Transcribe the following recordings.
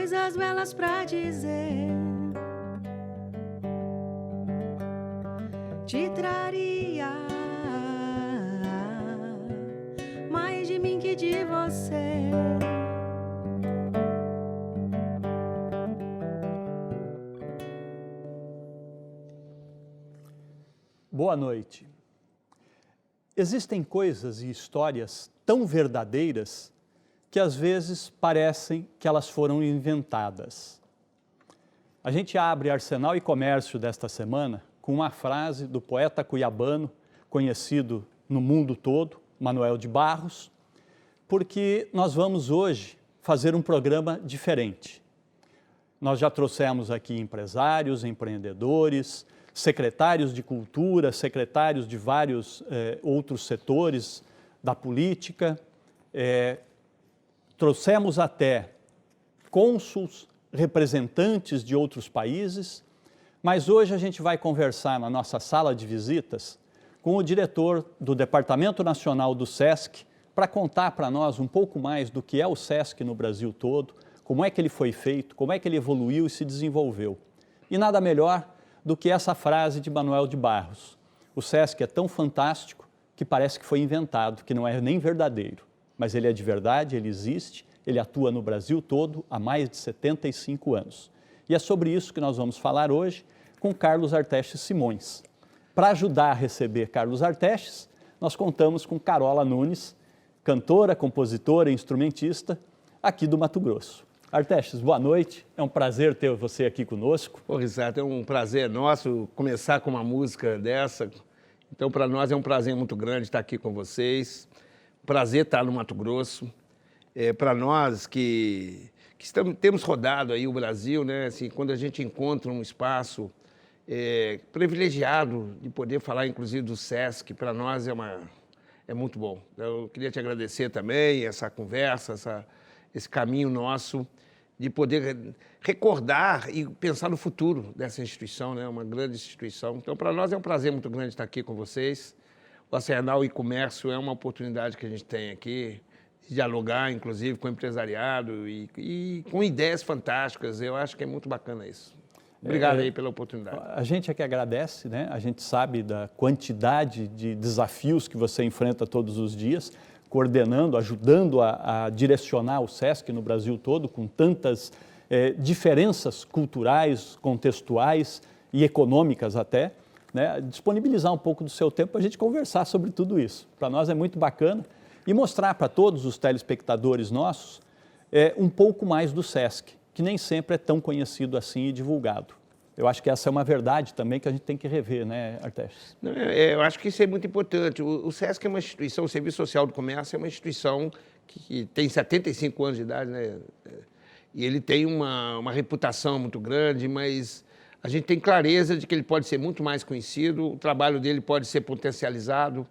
coisas belas pra dizer. Te traria mais de mim que de você. Boa noite. Existem coisas e histórias tão verdadeiras que às vezes parecem que elas foram inventadas. A gente abre Arsenal e Comércio desta semana com uma frase do poeta cuiabano, conhecido no mundo todo, Manoel de Barros, porque nós vamos hoje fazer um programa diferente. Nós já trouxemos aqui empresários, empreendedores, secretários de cultura, secretários de vários outros setores da política, trouxemos até cônsuls, representantes de outros países, mas hoje a gente vai conversar na nossa sala de visitas com o diretor do Departamento Nacional do SESC para contar para nós um pouco mais do que é o SESC no Brasil todo, como é que ele foi feito, como é que ele evoluiu e se desenvolveu. E nada melhor do que essa frase de Manoel de Barros: o SESC é tão fantástico que parece que foi inventado, que não é nem verdadeiro, mas ele é de verdade, ele existe, ele atua no Brasil todo há mais de 75 anos. E é sobre isso que nós vamos falar hoje com Carlos Artestes Simões. Para ajudar a receber Carlos Artestes, nós contamos com Carola Nunes, cantora, compositora e instrumentista aqui do Mato Grosso. Artestes, boa noite, é um prazer ter você aqui conosco. Ô, Risato, é um prazer nosso começar com uma música dessa. Então, para nós é um prazer muito grande estar aqui com vocês. Prazer estar no Mato Grosso. Para nós que temos rodado aí o Brasil, né? Assim, quando a gente encontra um espaço privilegiado de poder falar, inclusive, do SESC, para nós é muito bom. Eu queria te agradecer também essa conversa, esse caminho nosso de poder recordar e pensar no futuro dessa instituição, né? Uma grande instituição. Então, para nós é um prazer muito grande estar aqui com vocês. O Arsenal e Comércio é uma oportunidade que a gente tem aqui de dialogar, inclusive, com o empresariado e com ideias fantásticas. Eu acho que é muito bacana isso. Obrigado aí pela oportunidade. A gente é que agradece, né? A gente sabe da quantidade de desafios que você enfrenta todos os dias, coordenando, ajudando a direcionar o SESC no Brasil todo, com tantas diferenças culturais, contextuais e econômicas até, né? Disponibilizar um pouco do seu tempo para a gente conversar sobre tudo isso. Para nós é muito bacana e mostrar para todos os telespectadores nossos um pouco mais do SESC, que nem sempre é tão conhecido assim e divulgado. Eu acho que essa é uma verdade também que a gente tem que rever, né, Artestes? Eu acho que isso é muito importante. O SESC é uma instituição, o Serviço Social do Comércio é uma instituição que tem 75 anos de idade, né? E ele tem uma reputação muito grande, mas a gente tem clareza de que ele pode ser muito mais conhecido, o trabalho dele pode ser potencializado,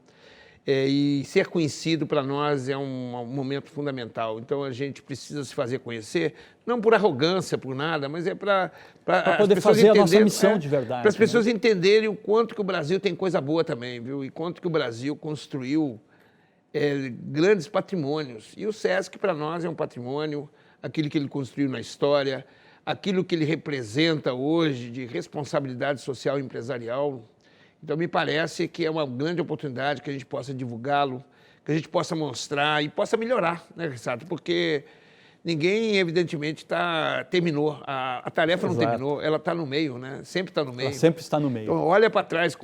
e ser conhecido para nós é um momento fundamental. Então a gente precisa se fazer conhecer, não por arrogância, por nada, mas para poder fazer a nossa missão de verdade. Para as pessoas entenderem o quanto que o Brasil tem coisa boa também, viu? E quanto que o Brasil construiu grandes patrimônios. E o SESC para nós é um patrimônio, aquilo que ele construiu na história, aquilo que ele representa hoje de responsabilidade social e empresarial. Então, me parece que é uma grande oportunidade que a gente possa divulgá-lo, que a gente possa mostrar e possa melhorar, né, Rissato? Porque ninguém, evidentemente, terminou. A tarefa não terminou, ela está no meio, né? Sempre está no meio. Ela sempre está no meio. Então, olha para trás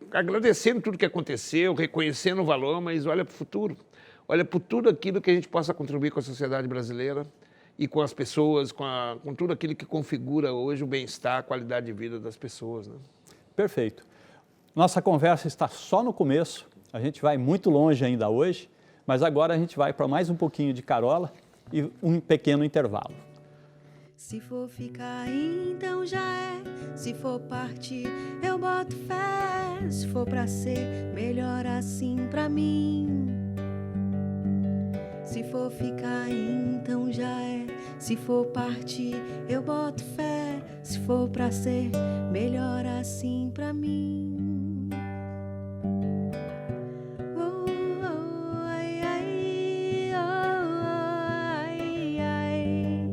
agradecendo tudo que aconteceu, reconhecendo o valor, mas olha para o futuro. Olha por tudo aquilo que a gente possa contribuir com a sociedade brasileira e com as pessoas, com tudo aquilo que configura hoje o bem-estar, a qualidade de vida das pessoas, né? Perfeito. Nossa conversa está só no começo, a gente vai muito longe ainda hoje, mas agora a gente vai para mais um pouquinho de Carola e um pequeno intervalo. Se for ficar, então já é. Se for partir, eu boto fé. Se for pra ser, melhor assim pra mim. Se for ficar, então já é. Se for partir, eu boto fé. Se for pra ser, melhor assim pra mim. Oh, oh, ai, ai, oh, ai, ai.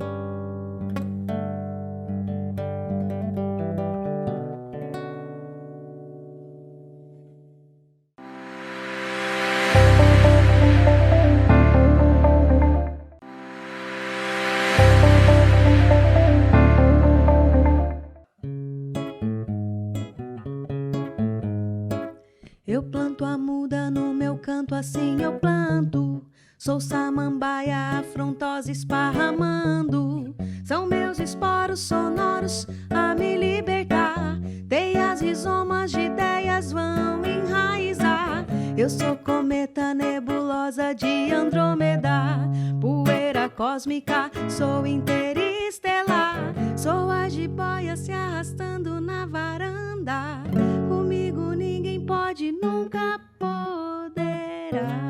assim eu planto. Sou samambaia afrontosa esparramando. São meus esporos sonoros a me libertar. Teias rizomas de ideias vão enraizar. Eu sou cometa nebulosa de Andrômeda, poeira cósmica, sou interestelar. Sou a jiboia se arrastando na varanda. Comigo ninguém pode, nunca poderá.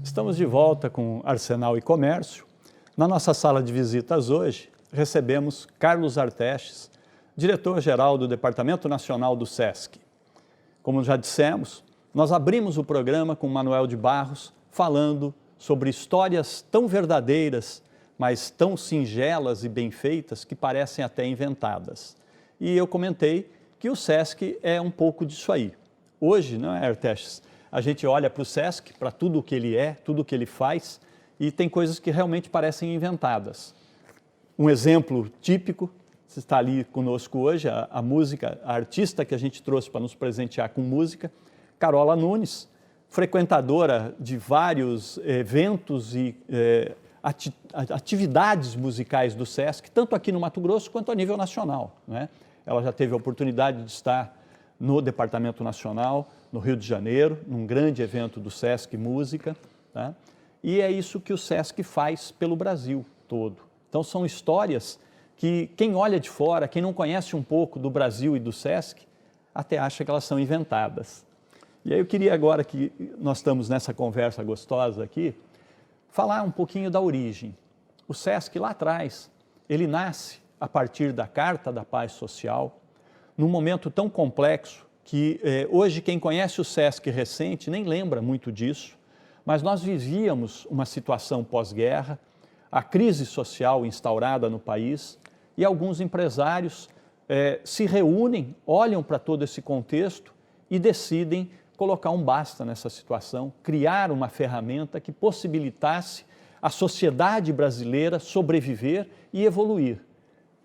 Estamos de volta com Arsenal e Comércio. Na nossa sala de visitas hoje, recebemos Carlos Artestes, diretor-geral do Departamento Nacional do SESC. Como já dissemos, nós abrimos o programa com Manuel de Barros falando sobre histórias tão verdadeiras, mas tão singelas e bem feitas que parecem até inventadas. E eu comentei que o SESC é um pouco disso aí. Hoje, não é, Artestes? A gente olha para o SESC, para tudo o que ele é, tudo o que ele faz, e tem coisas que realmente parecem inventadas. Um exemplo típico, você está ali conosco hoje, a música, a artista que a gente trouxe para nos presentear com música, Carola Nunes, frequentadora de vários eventos e atividades musicais do SESC, tanto aqui no Mato Grosso quanto a nível nacional, né? Ela já teve a oportunidade de estar no Departamento Nacional, no Rio de Janeiro, num grande evento do SESC Música, tá? E é isso que o SESC faz pelo Brasil todo. Então são histórias que quem olha de fora, quem não conhece um pouco do Brasil e do SESC, até acha que elas são inventadas. E aí eu queria agora que nós estamos nessa conversa gostosa aqui, falar um pouquinho da origem. O SESC lá atrás, ele nasce a partir da Carta da Paz Social, num momento tão complexo que hoje quem conhece o SESC recente nem lembra muito disso, mas nós vivíamos uma situação pós-guerra, a crise social instaurada no país e alguns empresários se reúnem, olham para todo esse contexto e decidem colocar um basta nessa situação, criar uma ferramenta que possibilitasse a sociedade brasileira sobreviver e evoluir.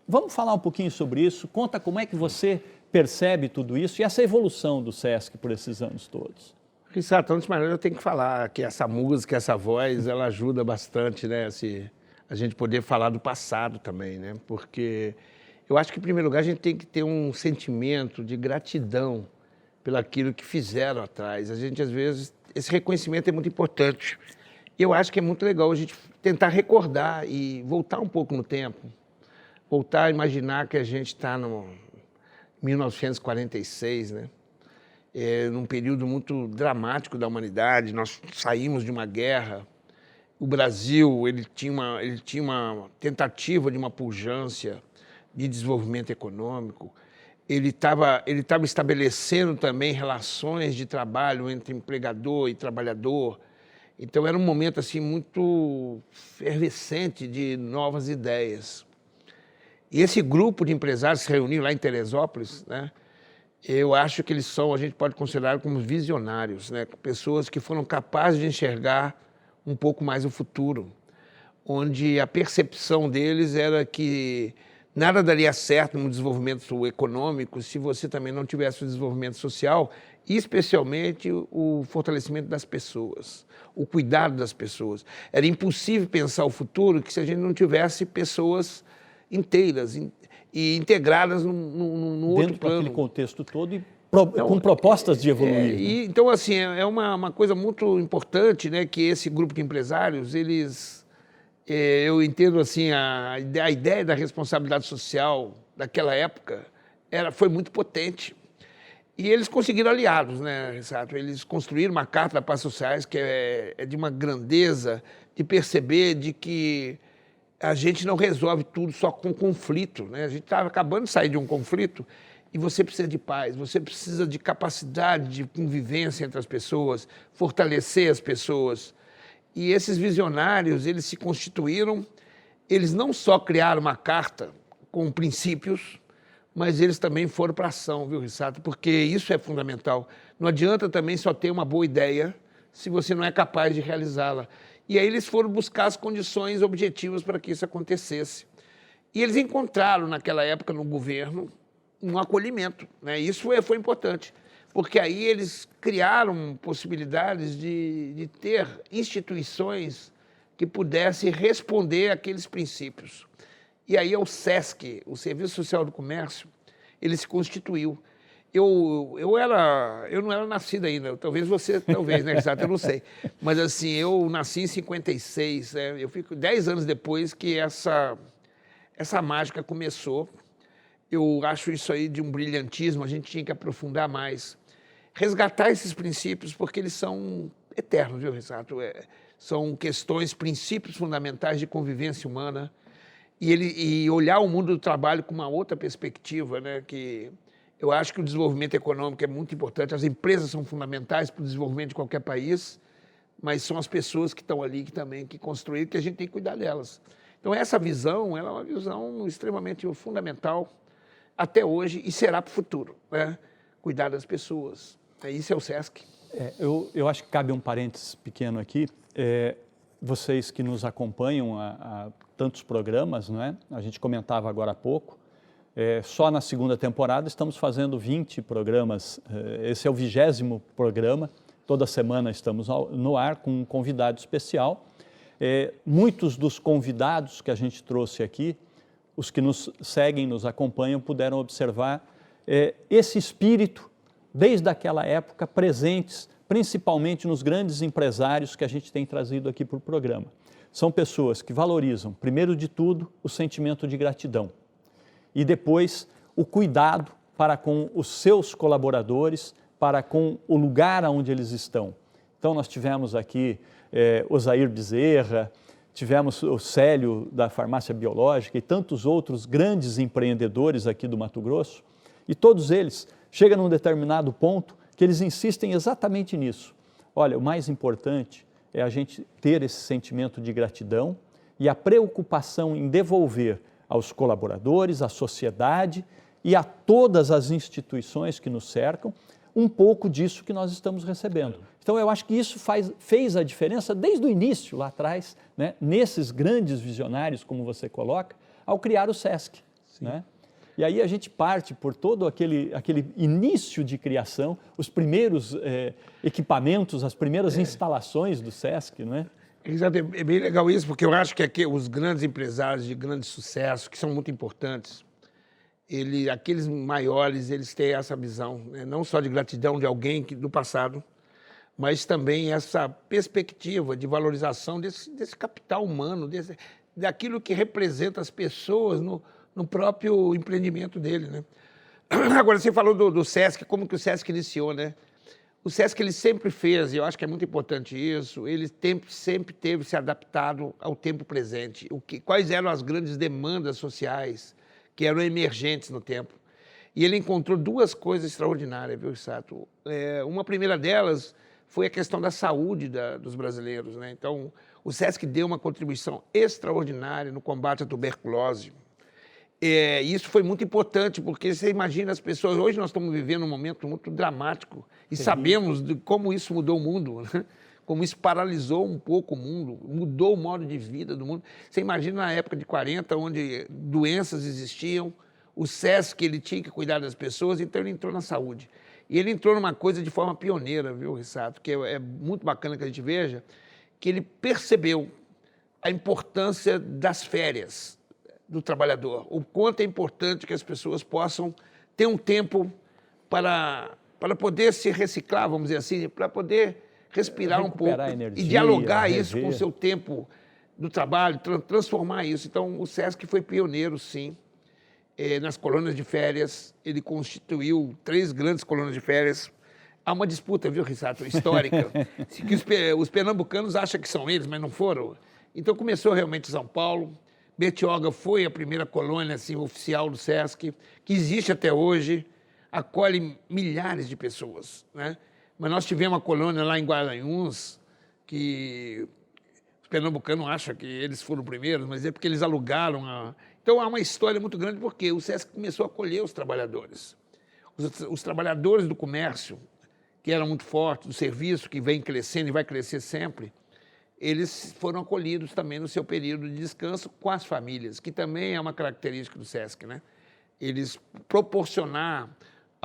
Vamos falar um pouquinho sobre isso? Conta como é que você percebe tudo isso e essa evolução do SESC por esses anos todos. Risato, antes de mais nada, eu tenho que falar que essa música, essa voz, ela ajuda bastante, né? A gente poder falar do passado também, né? Porque eu acho que, em primeiro lugar, a gente tem que ter um sentimento de gratidão pelo aquilo que fizeram atrás. A gente, às vezes, esse reconhecimento é muito importante. E eu acho que é muito legal a gente tentar recordar e voltar um pouco no tempo, voltar a imaginar que a gente está no 1946, né? Num período muito dramático da humanidade, nós saímos de uma guerra, o Brasil ele tinha uma tentativa de uma pujança de desenvolvimento econômico, ele estava estabelecendo também relações de trabalho entre empregador e trabalhador, então era um momento assim muito efervescente de novas ideias. E esse grupo de empresários se reuniu lá em Teresópolis, né? Eu acho que a gente pode considerar como visionários, né? Pessoas que foram capazes de enxergar um pouco mais o futuro, onde a percepção deles era que nada daria certo no desenvolvimento econômico se você também não tivesse o desenvolvimento social, e especialmente o fortalecimento das pessoas, o cuidado das pessoas. Era impossível pensar o futuro se a gente não tivesse pessoas inteiras e integradas num outro dentro plano. Daquele contexto todo e com propostas de evoluir. Então, assim, é uma coisa muito importante, né, que esse grupo de empresários, eu entendo assim, a ideia da responsabilidade social daquela época foi muito potente. E eles conseguiram aliados, né, Risato? Eles construíram uma Carta da Paz Sociais que é de uma grandeza de perceber de que a gente não resolve tudo só com conflito, né? A gente estava acabando de sair de um conflito e você precisa de paz, você precisa de capacidade de convivência entre as pessoas, fortalecer as pessoas. E esses visionários, eles se constituíram, eles não só criaram uma carta com princípios, mas eles também foram para a ação, viu, Risato? Porque isso é fundamental. Não adianta também só ter uma boa ideia se você não é capaz de realizá-la. E aí eles foram buscar as condições objetivas para que isso acontecesse. E eles encontraram, naquela época, no governo, um acolhimento, né? Isso foi importante, porque aí eles criaram possibilidades de ter instituições que pudessem responder àqueles princípios. E aí o SESC, o Serviço Social do Comércio, ele se constituiu. Eu não era nascido ainda, talvez você, né, exato, eu não sei. Mas assim, eu nasci em 56, né? Eu fico 10 anos depois que essa mágica começou. Eu acho isso aí de um brilhantismo, a gente tinha que aprofundar mais. Resgatar esses princípios, porque eles são eternos, viu, Risato? São questões, princípios fundamentais de convivência humana. E olhar o mundo do trabalho com uma outra perspectiva, né? Que eu acho que o desenvolvimento econômico é muito importante, as empresas são fundamentais para o desenvolvimento de qualquer país, mas são as pessoas que estão ali que construíram, que a gente tem que cuidar delas. Então, essa visão, ela é uma visão extremamente fundamental até hoje e será para o futuro, né? Cuidar das pessoas. Isso é o SESC. Eu acho que cabe um parênteses pequeno aqui. Vocês que nos acompanham há tantos programas, não é? A gente comentava agora há pouco, só na segunda temporada estamos fazendo 20 programas, esse é o 20º programa, toda semana estamos no ar com um convidado especial. Muitos dos convidados que a gente trouxe aqui, os que nos seguem, nos acompanham, puderam observar esse espírito, desde aquela época, presentes, principalmente nos grandes empresários que a gente tem trazido aqui para o programa. São pessoas que valorizam, primeiro de tudo, o sentimento de gratidão e depois o cuidado para com os seus colaboradores, para com o lugar onde eles estão. Então, nós tivemos aqui Osair Bezerra, tivemos o Célio da Farmácia Biológica e tantos outros grandes empreendedores aqui do Mato Grosso, e todos eles chegam num determinado ponto que eles insistem exatamente nisso. Olha, o mais importante é a gente ter esse sentimento de gratidão e a preocupação em devolver aos colaboradores, à sociedade e a todas as instituições que nos cercam um pouco disso que nós estamos recebendo. Então, eu acho que isso fez a diferença desde o início, lá atrás, né, nesses grandes visionários, como você coloca, ao criar o SESC. Né? E aí a gente parte por todo aquele início de criação, os primeiros equipamentos, as primeiras instalações do SESC, não é? Exato, é bem legal isso, porque eu acho que os grandes empresários de grande sucesso, que são muito importantes, aqueles maiores, eles têm essa visão, né? Não só de gratidão de alguém do passado, mas também essa perspectiva de valorização desse capital humano, daquilo que representa as pessoas no próprio empreendimento dele, né? Agora, você falou do SESC, como que o SESC iniciou, né? O SESC ele sempre fez, e eu acho que é muito importante isso, ele sempre teve se adaptado ao tempo presente. Quais eram as grandes demandas sociais que eram emergentes no tempo? E ele encontrou duas coisas extraordinárias, viu, Sato? Uma primeira delas foi a questão da saúde dos brasileiros, né? Então, o SESC deu uma contribuição extraordinária no combate à tuberculose. Isso foi muito importante, porque você imagina as pessoas... Hoje nós estamos vivendo um momento muito dramático e sabemos de como isso mudou o mundo, né? Como isso paralisou um pouco o mundo, mudou o modo de vida do mundo. Você imagina na época de 40, onde doenças existiam, o SESC ele tinha que cuidar das pessoas, então ele entrou na saúde. E ele entrou numa coisa de forma pioneira, viu, Rissato? Que é muito bacana que a gente veja, que ele percebeu a importância das férias do trabalhador, o quanto é importante que as pessoas possam ter um tempo para poder se reciclar, vamos dizer assim, para poder respirar um pouco energia, e dialogar isso com o seu tempo do trabalho, transformar isso. Então, o SESC foi pioneiro, sim, nas colônias de férias. Ele constituiu 3 grandes colônias de férias. Há uma disputa, viu, Rissato, histórica, que os pernambucanos acham que são eles, mas não foram. Então, começou realmente em São Paulo. Bertioga foi a primeira colônia assim, oficial do SESC, que existe até hoje, acolhe milhares de pessoas, né? Mas nós tivemos uma colônia lá em Guaranhuns, que os pernambucanos acham que eles foram primeiros, mas é porque eles alugaram. Então, há uma história muito grande, porque o SESC começou a acolher os trabalhadores. Os trabalhadores do comércio, que eram muito fortes, do serviço, que vem crescendo e vai crescer sempre, eles foram acolhidos também no seu período de descanso com as famílias, que também é uma característica do SESC, né? Eles proporcionar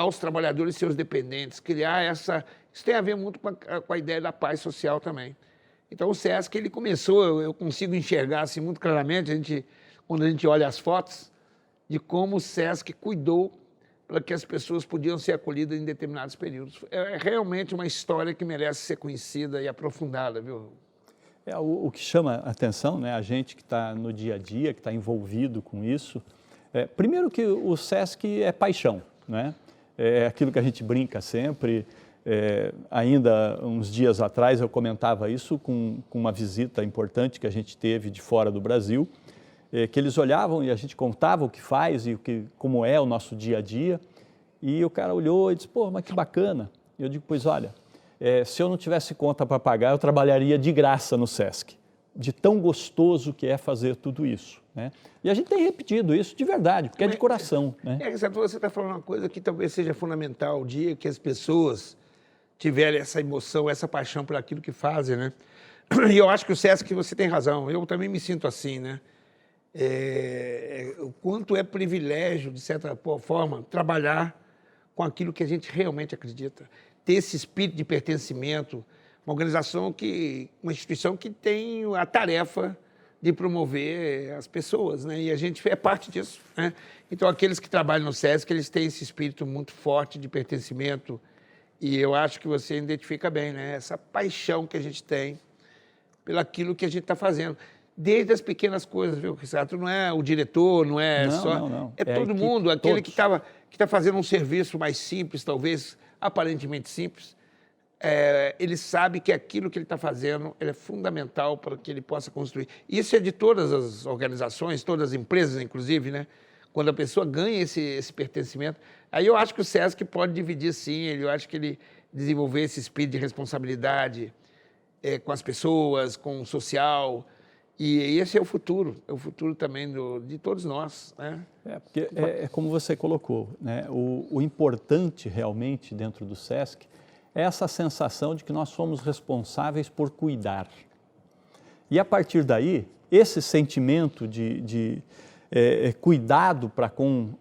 aos trabalhadores e seus dependentes, criar essa... Isso tem a ver muito com a ideia da paz social também. Então, o SESC, ele começou, eu consigo enxergar assim, muito claramente, quando a gente olha as fotos, de como o SESC cuidou para que as pessoas podiam ser acolhidas em determinados períodos. É realmente uma história que merece ser conhecida e aprofundada, viu? O que chama a atenção, né, a gente que está no dia a dia, que está envolvido com isso, primeiro que o SESC é paixão, né? É aquilo que a gente brinca sempre. Ainda uns dias atrás eu comentava isso com uma visita importante que a gente teve de fora do Brasil, que eles olhavam e a gente contava o que faz e como é o nosso dia a dia, e o cara olhou e disse, pô, mas que bacana. E eu digo, pois olha, se eu não tivesse conta para pagar, eu trabalharia de graça no SESC, de tão gostoso que é fazer tudo isso, né? E a gente tem repetido isso de verdade, porque é de coração, né? Você está falando uma coisa que talvez seja fundamental, o dia que as pessoas tiverem essa emoção, essa paixão por aquilo que fazem, né? E eu acho que o SESC, você tem razão, eu também me sinto assim, né? O quanto é privilégio, de certa forma, trabalhar com aquilo que a gente realmente acredita, ter esse espírito de pertencimento, uma organização uma instituição que tem a tarefa de promover as pessoas, né? E a gente é parte disso, né? Então, aqueles que trabalham no SESC, eles têm esse espírito muito forte de pertencimento, e eu acho que você identifica bem, né? Essa paixão que a gente tem pelaquilo que a gente está fazendo. Desde as pequenas coisas, viu, Risato? Não é o diretor, não é só... Não. É todo mundo, aquele que está fazendo um serviço mais simples, talvez aparentemente simples, ele sabe que aquilo que ele está fazendo é fundamental para que ele possa construir. Isso é de todas as organizações, todas as empresas, inclusive, né? Quando a pessoa ganha esse pertencimento, aí eu acho que o SESC pode dividir, sim, eu acho que ele desenvolver esse espírito de responsabilidade com as pessoas, com o social, e esse é o futuro também de todos nós, né? Porque é como você colocou, né? O importante realmente dentro do SESC é essa sensação de que nós somos responsáveis por cuidar. E a partir daí, esse sentimento de cuidado para com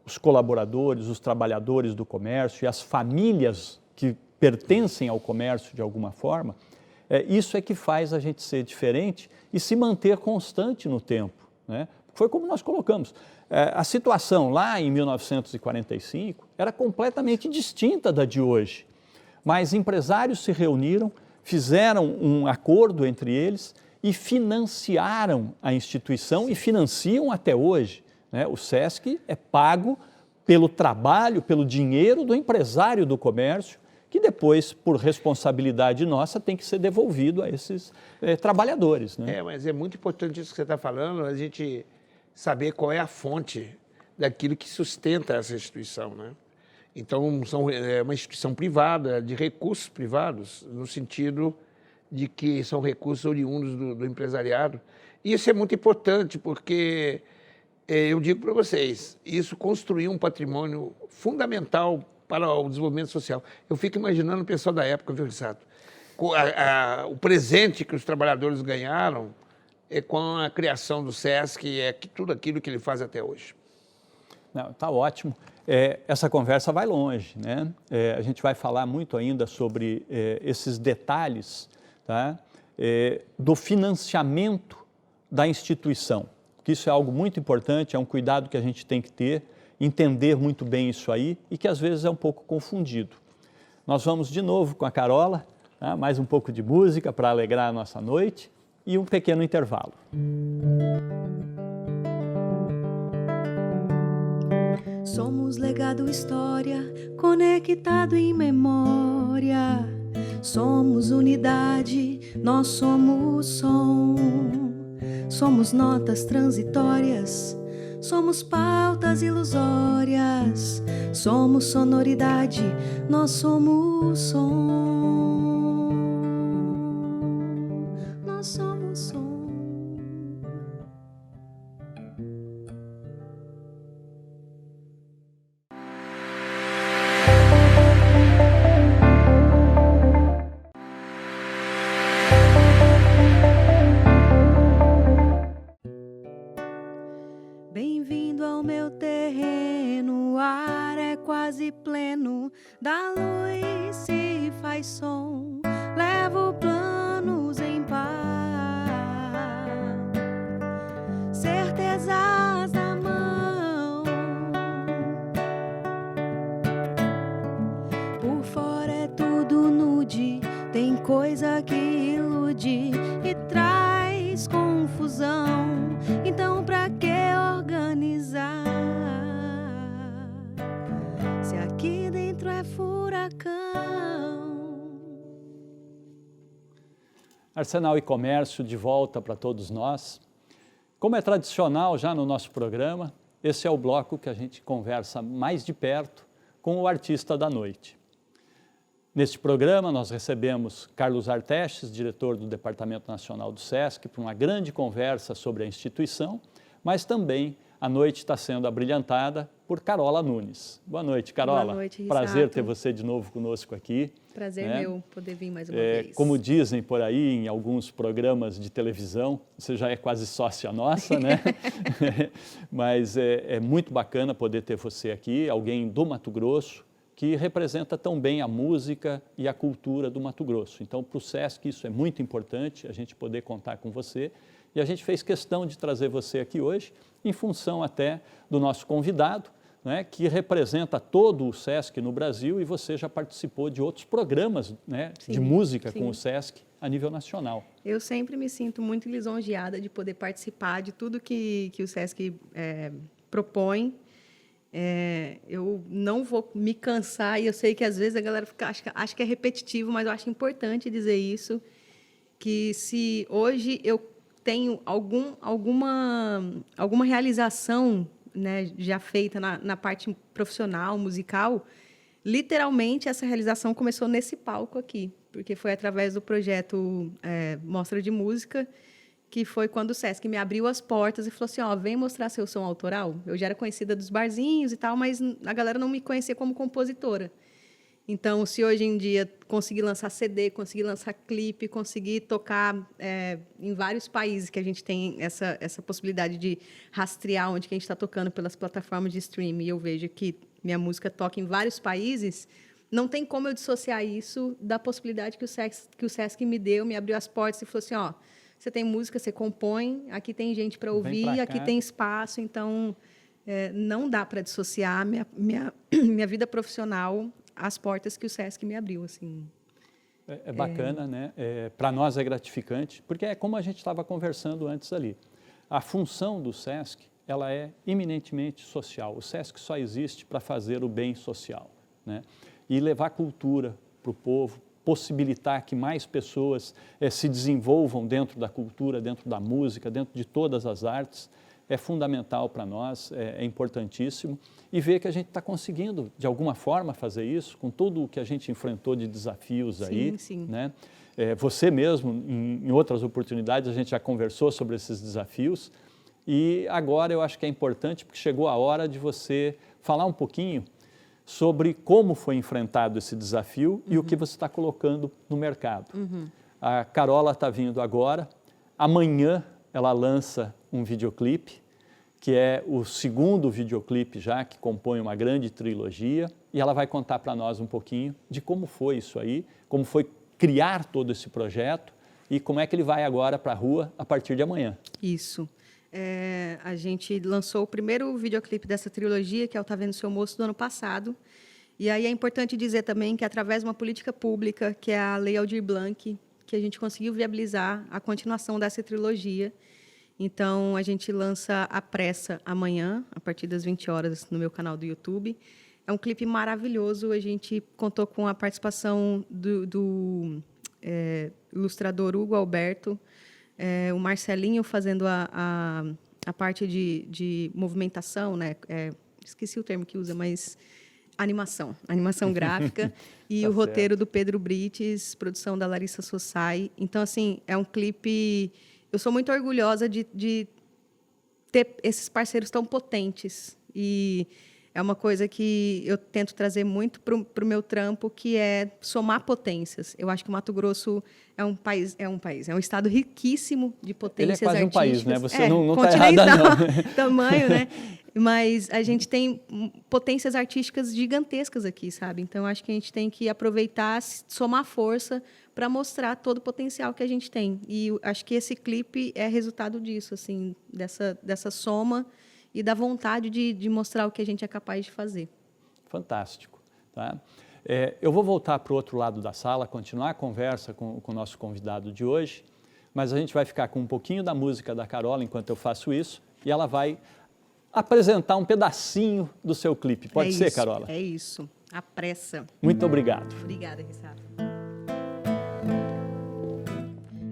os colaboradores, os trabalhadores do comércio e as famílias que pertencem ao comércio de alguma forma, isso é que faz a gente ser diferente e se manter constante no tempo, né? Foi como nós colocamos. A situação lá em 1945 era completamente distinta da de hoje, mas empresários se reuniram, fizeram um acordo entre eles e financiaram a instituição e financiam até hoje, né? O SESC é pago pelo trabalho, pelo dinheiro do empresário do comércio, que depois, por responsabilidade nossa, tem que ser devolvido a esses trabalhadores, né? Mas é muito importante isso que você está falando, a gente saber qual é a fonte daquilo que sustenta essa instituição, né? Então, é uma instituição privada, de recursos privados, no sentido de que são recursos oriundos do empresariado. E isso é muito importante, porque eu digo para vocês, isso construiu um patrimônio fundamental para o desenvolvimento social. Eu fico imaginando o pessoal da época, viu, Risato? O presente que os trabalhadores ganharam com a criação do SESC, tudo aquilo que ele faz até hoje. Não, tá ótimo. Essa conversa vai longe, né? A gente vai falar muito ainda sobre esses detalhes, tá? Do financiamento da instituição, que isso é algo muito importante, é um cuidado que a gente tem que ter, entender muito bem isso aí e que às vezes é um pouco confundido. Nós vamos de novo com a Carola, tá? Mais um pouco de música para alegrar a nossa noite e um pequeno intervalo. Somos legado, história, conectado em memória. Somos unidade, nós somos som. Somos notas transitórias, somos pautas ilusórias. Somos sonoridade, nós somos som. Nós somos som. Bem-vindo ao meu terreno, o ar é quase êxtase pleno da luz se faz som. Levo planos em paz, certezas na mão. Por fora é tudo nude, tem coisa que ilude e traz confusão. Então pra que organizar, se aqui dentro é furacão? Arsenal e Comércio de volta para todos nós. Como é tradicional já no nosso programa, esse é o bloco que a gente conversa mais de perto com o artista da noite. Neste programa, nós recebemos Carlos Artestes, diretor do Departamento Nacional do SESC, para uma grande conversa sobre a instituição, mas também a noite está sendo abrilhantada por Carola Nunes. Boa noite, Carola. Boa noite, Rissato. Prazer ter você de novo conosco aqui. Prazer né? meu poder vir mais uma vez. Como dizem por aí em alguns programas de televisão, você já é quase sócia nossa, né? Mas é muito bacana poder ter você aqui, alguém do Mato Grosso, que representa tão bem a música e a cultura do Mato Grosso. Então, para o SESC, isso é muito importante, a gente poder contar com você. E a gente fez questão de trazer você aqui hoje, em função até do nosso convidado, né, que representa todo o SESC no Brasil, e você já participou de outros programas, né, de música com o SESC a nível nacional. Eu sempre me sinto muito lisonjeada de poder participar de tudo que o SESC propõe. Eu não vou me cansar, e eu sei que às vezes a galera acha que é repetitivo, mas eu acho importante dizer isso, que se hoje eu tenho alguma realização, né, já feita na parte profissional, musical, literalmente essa realização começou nesse palco aqui, porque foi através do projeto Mostra de Música, que foi quando o SESC me abriu as portas e falou assim, vem mostrar seu som autoral. Eu já era conhecida dos barzinhos e tal, mas a galera não me conhecia como compositora. Então, se hoje em dia conseguir lançar CD, conseguir lançar clipe, conseguir tocar em vários países, que a gente tem essa possibilidade de rastrear onde que a gente está tocando pelas plataformas de streaming, e eu vejo que minha música toca em vários países, não tem como eu dissociar isso da possibilidade que o SESC me deu, me abriu as portas e falou assim, você tem música, você compõe, aqui tem gente para ouvir, aqui tem espaço, então não dá para dissociar minha vida profissional às portas que o SESC me abriu. Assim. É bacana, né? Para nós é gratificante, porque é como a gente estava conversando antes ali. A função do SESC, ela é eminentemente social. O SESC só existe para fazer o bem social, né? E levar cultura para o povo, possibilitar que mais pessoas se desenvolvam dentro da cultura, dentro da música, dentro de todas as artes, é fundamental para nós, é importantíssimo. E ver que a gente está conseguindo, de alguma forma, fazer isso, com tudo o que a gente enfrentou de desafios aí. Sim. Né? Você mesmo, em outras oportunidades, a gente já conversou sobre esses desafios. E agora eu acho que é importante, porque chegou a hora de você falar um pouquinho sobre como foi enfrentado esse desafio e o que você está colocando no mercado. A Carola está vindo agora, amanhã ela lança um videoclipe, que é o segundo videoclipe já, que compõe uma grande trilogia, e ela vai contar para nós um pouquinho de como foi isso aí, como foi criar todo esse projeto e como é que ele vai agora para a rua a partir de amanhã. Isso. A gente lançou o primeiro videoclipe dessa trilogia, que é o Tá Vendo Seu Moço, do ano passado. E aí é importante dizer também que, através de uma política pública, que é a Lei Aldir Blanc, que a gente conseguiu viabilizar a continuação dessa trilogia. Então, a gente lança a pressa amanhã, a partir das 20 horas, no meu canal do YouTube. É um clipe maravilhoso. A gente contou com a participação do ilustrador Hugo Alberto, o Marcelinho fazendo a parte de movimentação, né? Esqueci o termo que usa, mas animação gráfica, e o roteiro do Pedro Brites, produção da Larissa Sossai. Então, assim, é um clipe... Eu sou muito orgulhosa de ter esses parceiros tão potentes. E é uma coisa que eu tento trazer muito para o meu trampo, que é somar potências. Eu acho que o Mato Grosso é um estado riquíssimo de potências Ele é quase artísticas. um país, né? Você não está continental, errada, não. tamanho, né? Mas a gente tem potências artísticas gigantescas aqui, sabe? Então, acho que a gente tem que aproveitar, somar força para mostrar todo o potencial que a gente tem. E acho que esse clipe é resultado disso, assim, dessa soma e da vontade de mostrar o que a gente é capaz de fazer. Fantástico. Tá? Eu vou voltar para o outro lado da sala, continuar a conversa com o nosso convidado de hoje, mas a gente vai ficar com um pouquinho da música da Carola enquanto eu faço isso, e ela vai apresentar um pedacinho do seu clipe. Pode ser, Carola? É isso. A pressa. Muito obrigado. Obrigada, Rissato.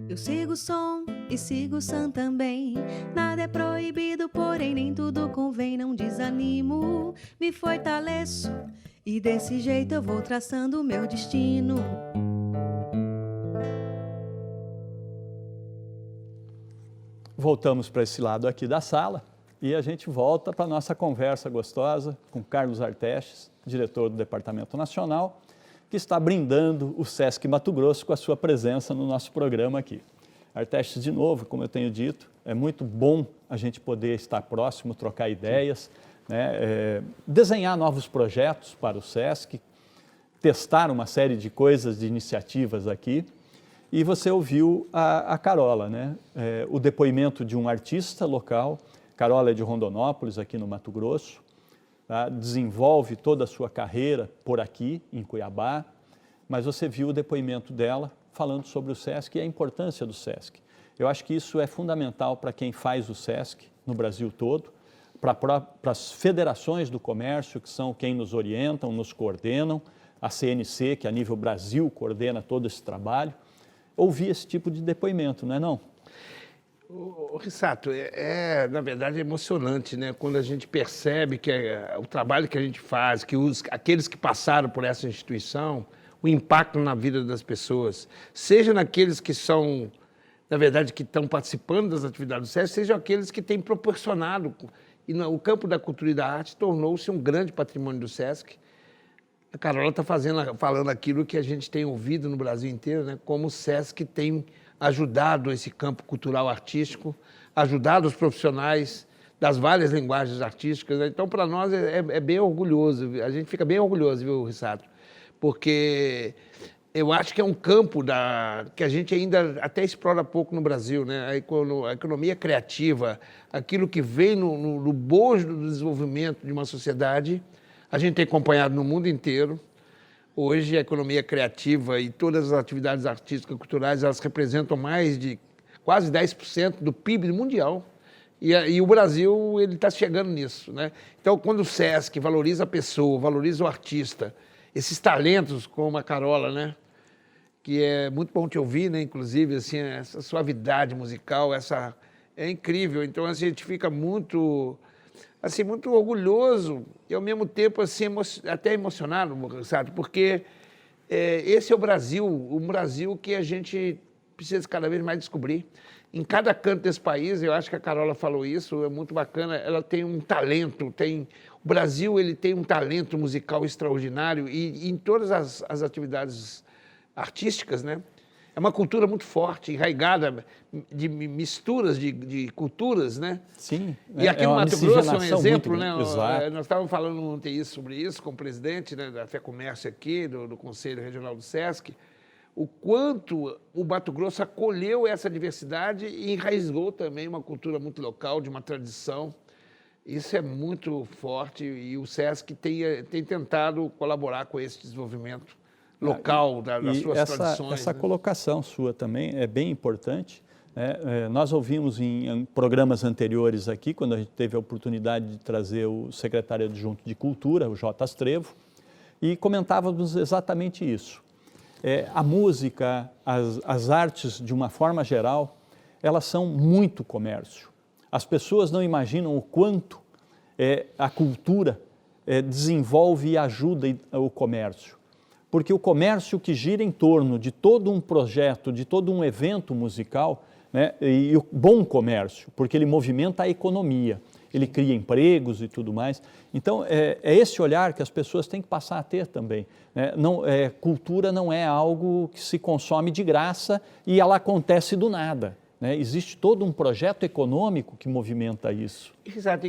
Eu sigo o som e sigo o som também. Nada é proibido, porém nem tudo convém. Não desanimo, me fortaleço e desse jeito eu vou traçando o meu destino. Voltamos para esse lado aqui da sala e a gente volta para a nossa conversa gostosa com Carlos Artestes, diretor do Departamento Nacional, que está brindando o Sesc Mato Grosso com a sua presença no nosso programa aqui. Artestes, de novo, como eu tenho dito, é muito bom a gente poder estar próximo, trocar ideias, né, desenhar novos projetos para o Sesc, testar uma série de coisas, de iniciativas aqui. E você ouviu a Carola, né, o depoimento de um artista local. Carola é de Rondonópolis, aqui no Mato Grosso, tá? Desenvolve toda a sua carreira por aqui, em Cuiabá, mas você viu o depoimento dela falando sobre o Sesc e a importância do Sesc. Eu acho que isso é fundamental para quem faz o Sesc no Brasil todo, para as federações do comércio, que são quem nos orientam, nos coordenam, a CNC, que a nível Brasil coordena todo esse trabalho. Ouvir esse tipo de depoimento, não é não? Rissato, na verdade, emocionante, né? Quando a gente percebe que o trabalho que a gente faz, que aqueles que passaram por essa instituição, o impacto na vida das pessoas, seja naqueles que são, na verdade, que estão participando das atividades do SESC, seja aqueles que têm proporcionado. E o campo da cultura e da arte tornou-se um grande patrimônio do SESC. A Carola está falando aquilo que a gente tem ouvido no Brasil inteiro, né? Como o SESC tem ajudado esse campo cultural artístico, ajudado os profissionais das várias linguagens artísticas, né? Então, para nós, é bem orgulhoso, a gente fica bem orgulhoso, viu, Rissato? Porque eu acho que é um campo que a gente ainda até explora pouco no Brasil, né? A economia criativa, aquilo que vem no bojo do desenvolvimento de uma sociedade, a gente tem acompanhado no mundo inteiro. Hoje, a economia criativa e todas as atividades artísticas e culturais, elas representam mais de quase 10% do PIB mundial. E o Brasil está chegando nisso, né? Então, quando o SESC valoriza a pessoa, valoriza o artista, esses talentos como a Carola, né? Que é muito bom te ouvir, né? Inclusive, assim, essa suavidade musical, é incrível. Então, assim, a gente fica muito orgulhoso e, ao mesmo tempo, assim, até emocionado, sabe? Porque esse é o Brasil, um Brasil que a gente precisa cada vez mais descobrir. Em cada canto desse país, eu acho que a Carola falou isso, é muito bacana, ela tem um talento, o Brasil ele tem um talento musical extraordinário e em todas as atividades artísticas, né? É uma cultura muito forte, enraigada de misturas de culturas, né? Sim. E aqui no Mato Grosso é um exemplo, né? Exato. Nós estávamos falando ontem sobre isso com o presidente, né, da FEComércio aqui, do Conselho Regional do SESC, o quanto o Mato Grosso acolheu essa diversidade e enraizou também uma cultura muito local, de uma tradição. Isso é muito forte e o SESC tem tentado colaborar com esse desenvolvimento local, das suas tradições. Essa né? colocação sua também é bem importante. Né? Nós ouvimos em programas anteriores aqui, quando a gente teve a oportunidade de trazer o secretário adjunto de Cultura, o J. Astrevo, e comentávamos exatamente isso. A música, as artes, de uma forma geral, elas são muito comércio. As pessoas não imaginam o quanto a cultura desenvolve e ajuda o comércio. Porque o comércio que gira em torno de todo um projeto, de todo um evento musical, né, e o bom comércio, porque ele movimenta a economia, ele cria empregos e tudo mais. Então, é esse olhar que as pessoas têm que passar a ter também, né? Cultura não é algo que se consome de graça e ela acontece do nada, né? Existe todo um projeto econômico que movimenta isso. Exato,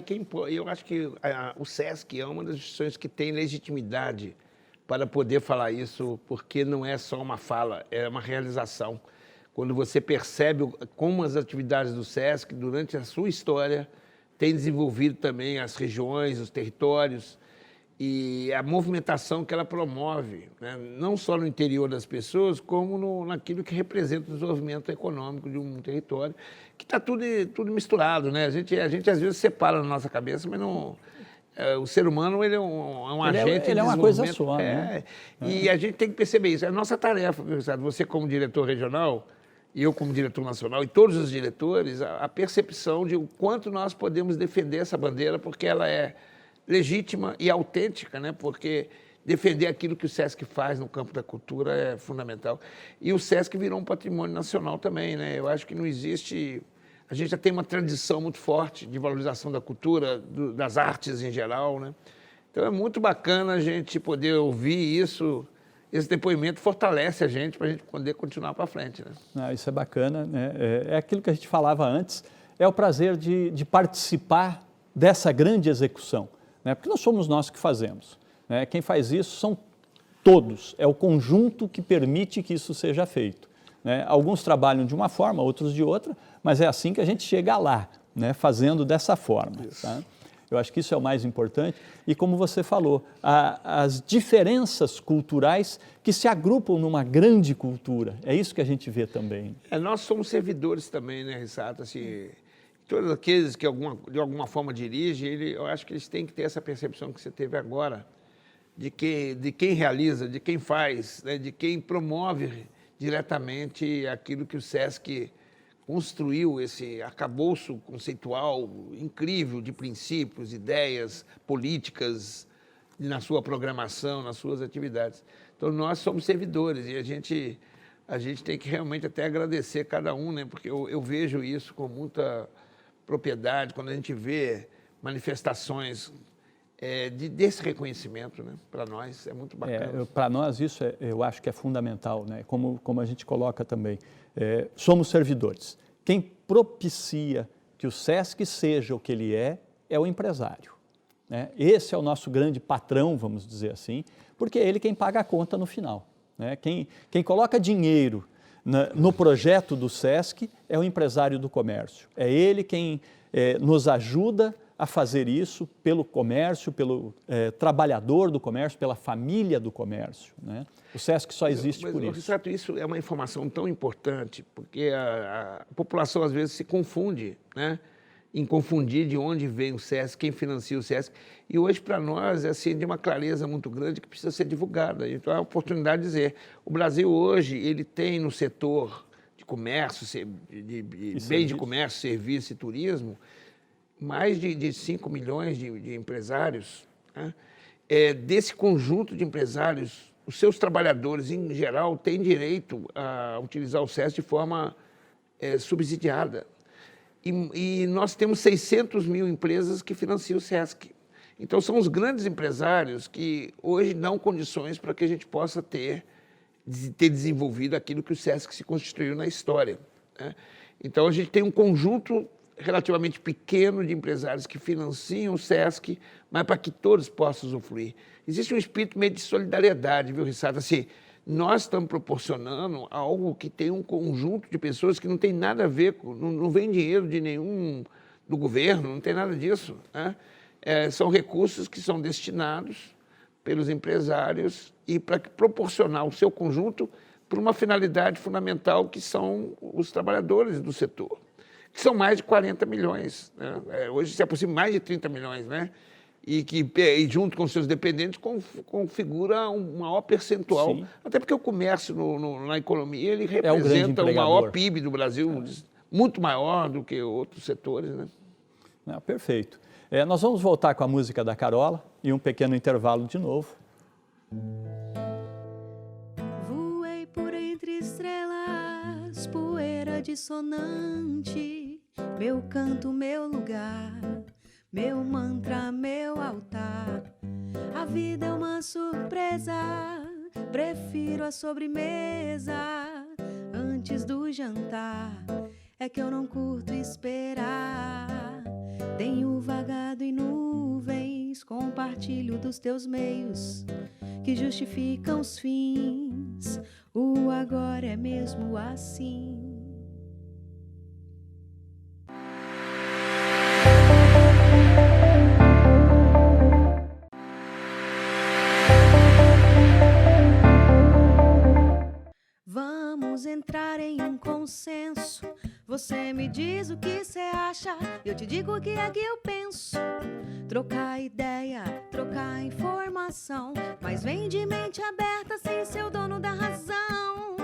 eu acho que o SESC é uma das instituições que tem legitimidade para poder falar isso, porque não é só uma fala, é uma realização. Quando você percebe como as atividades do SESC, durante a sua história, têm desenvolvido também as regiões, os territórios, e a movimentação que ela promove, né? Não só no interior das pessoas, como naquilo que representa o desenvolvimento econômico de um território, que está tudo misturado, né? A gente às vezes separa na nossa cabeça, mas não... o ser humano ele é um agente ele de é uma coisa desenvolvimento. só, né? E a gente tem que perceber isso. É a nossa tarefa, sabe? Você como diretor regional, e eu como diretor nacional, e todos os diretores, a percepção de o quanto nós podemos defender essa bandeira, porque ela é legítima e autêntica, né? Porque defender aquilo que o SESC faz no campo da cultura é fundamental. E o SESC virou um patrimônio nacional também, né? Eu acho que não existe... A gente já tem uma tradição muito forte de valorização da cultura, das artes em geral, né? Então é muito bacana a gente poder ouvir isso. Esse depoimento fortalece a gente para a gente poder continuar para frente, né? Isso é bacana, né? É aquilo que a gente falava antes, é o prazer de participar dessa grande execução, né? Porque não somos nós que fazemos, né? Quem faz isso são todos, é o conjunto que permite que isso seja feito, né? Alguns trabalham de uma forma, outros de outra, mas é assim que a gente chega lá, né? Fazendo dessa forma. Tá? Eu acho que isso é o mais importante. E como você falou, as diferenças culturais que se agrupam numa grande cultura, é isso que a gente vê também. Nós somos servidores também, né, Rissato? Assim, todos aqueles que de alguma forma dirigem, eu acho que eles têm que ter essa percepção que você teve agora, de quem realiza, de quem faz, né, de quem promove diretamente aquilo que o SESC construiu, esse arcabouço conceitual incrível de princípios, ideias, políticas na sua programação, nas suas atividades. Então, nós somos servidores e a gente tem que realmente até agradecer cada um, né? Porque eu vejo isso com muita propriedade, quando a gente vê manifestações desse reconhecimento, né? Para nós é muito bacana. Para nós isso eu acho que é fundamental, né? Como a gente coloca também. Somos servidores. Quem propicia que o SESC seja o que ele é o empresário, né? Esse é o nosso grande patrão, vamos dizer assim, porque é ele quem paga a conta no final, né? Quem coloca dinheiro no projeto do SESC é o empresário do comércio. É ele quem nos ajuda a fazer isso pelo comércio, pelo trabalhador do comércio, pela família do comércio, né? O SESC só existe por isso. Rissato, isso é uma informação tão importante, porque a população às vezes se confunde, né? Em confundir de onde vem o SESC, quem financia o SESC. E hoje, para nós, é assim, de uma clareza muito grande que precisa ser divulgada. Então, é a oportunidade de dizer, o Brasil hoje, ele tem no setor de comércio, de bens de comércio, serviço e turismo, mais de 5 milhões de empresários, né? Desse conjunto de empresários, os seus trabalhadores, em geral, têm direito a utilizar o SESC de forma subsidiada. E nós temos 600 mil empresas que financiam o SESC. Então, são os grandes empresários que hoje dão condições para que a gente possa ter desenvolvido aquilo que o SESC se constituiu na história, né? Então, a gente tem um conjunto relativamente pequeno de empresários que financiam o SESC, mas para que todos possam usufruir. Existe um espírito meio de solidariedade, viu, Rissato? Assim, nós estamos proporcionando algo que tem um conjunto de pessoas que não tem nada a ver com... Não vem dinheiro de nenhum do governo, não tem nada disso, né? São recursos que são destinados pelos empresários e para proporcionar o seu conjunto para uma finalidade fundamental que são os trabalhadores do setor, que são mais de 40 milhões, né? Hoje se aproxima mais de 30 milhões, né? E junto com seus dependentes configura um maior percentual. Sim. Até porque o comércio na economia ele representa o maior PIB do Brasil, muito maior do que outros setores, né? Perfeito. Nós vamos voltar com a música da Carola e um pequeno intervalo de novo. Voei por entre estrelas, poeira dissonante, meu canto, meu lugar, meu mantra, meu altar. A vida é uma surpresa, prefiro a sobremesa antes do jantar. É que eu não curto esperar. Tenho vagado em nuvens, compartilho dos teus meios que justificam os fins. O agora é mesmo assim. Vamos entrar em um consenso. Você me diz o que você acha, eu te digo o que é que eu penso. Trocar ideia, trocar informação, mas vem de mente aberta sem ser o dono da razão.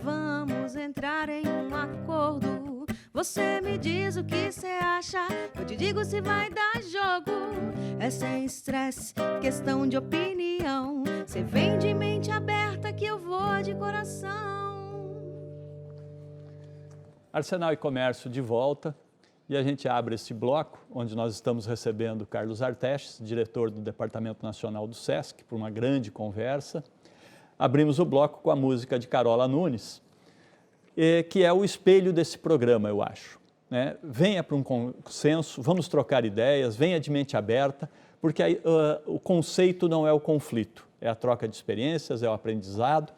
Vamos entrar em um acordo. Você me diz o que você acha, eu te digo se vai dar jogo. É sem estresse, questão de opinião. Você vem de mente aberta que eu vou de coração. Arsenal e Comércio de volta, e a gente abre esse bloco, onde nós estamos recebendo Carlos Arteches, diretor do Departamento Nacional do SESC, por uma grande conversa. Abrimos o bloco com a música de Carola Nunes, que é o espelho desse programa, eu acho, né? Venha para um consenso, vamos trocar ideias, venha de mente aberta, porque o conceito não é o conflito, é a troca de experiências, é o aprendizado,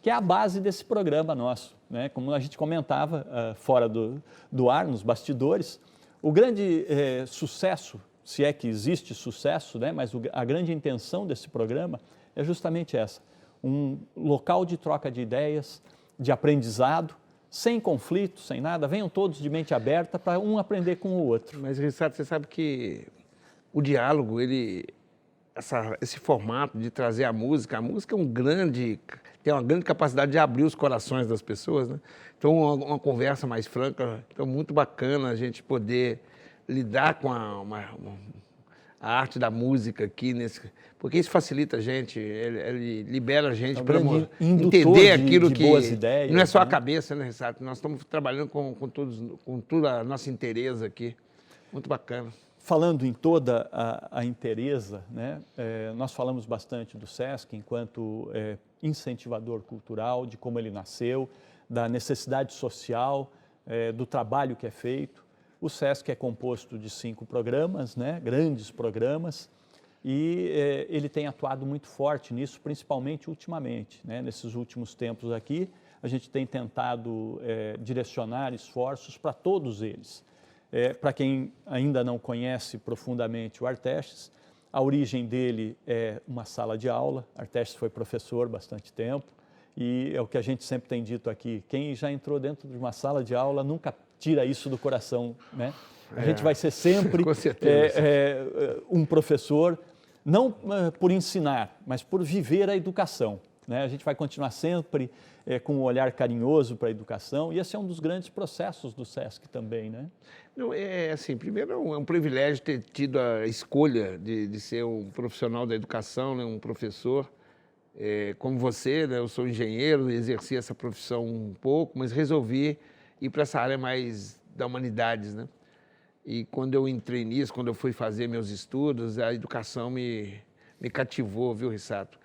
que é a base desse programa nosso, né? Como a gente comentava fora do ar, nos bastidores, o grande sucesso, se é que existe sucesso, né? Mas a grande intenção desse programa é justamente essa, um local de troca de ideias, de aprendizado, sem conflito, sem nada, venham todos de mente aberta para um aprender com o outro. Mas, Rissato, você sabe que o diálogo, esse formato de trazer a música é tem uma grande capacidade de abrir os corações das pessoas, né? Então, uma conversa mais franca, então muito bacana a gente poder lidar com a arte da música aqui, porque isso facilita a gente, ele libera a gente para entender aquilo que... boas ideias, não é só a né? Cabeça, né, Rissato? Nós estamos trabalhando com toda a nossa inteireza aqui, muito bacana. Falando em toda a inteireza, né, nós falamos bastante do SESC enquanto incentivador cultural, de como ele nasceu, da necessidade social, do trabalho que é feito. O SESC é composto de 5 programas, né, grandes programas, e ele tem atuado muito forte nisso, principalmente ultimamente, né, nesses últimos tempos aqui. A gente tem tentado direcionar esforços para todos eles. Para quem ainda não conhece profundamente o Arteches, a origem dele é uma sala de aula. Arteches foi professor bastante tempo e é o que a gente sempre tem dito aqui, quem já entrou dentro de uma sala de aula nunca tira isso do coração, né? A gente vai ser sempre um professor, não por ensinar, mas por viver a educação, né? A gente vai continuar sempre com um olhar carinhoso para a educação, e esse é um dos grandes processos do SESC também, né? Não, assim, primeiro é um privilégio ter tido a escolha de ser um profissional da educação, né, um professor. Como você, né, eu sou engenheiro, exerci essa profissão um pouco, mas resolvi ir para essa área mais da humanidades, né? E quando eu entrei nisso, quando eu fui fazer meus estudos, a educação me cativou, viu, Rissato?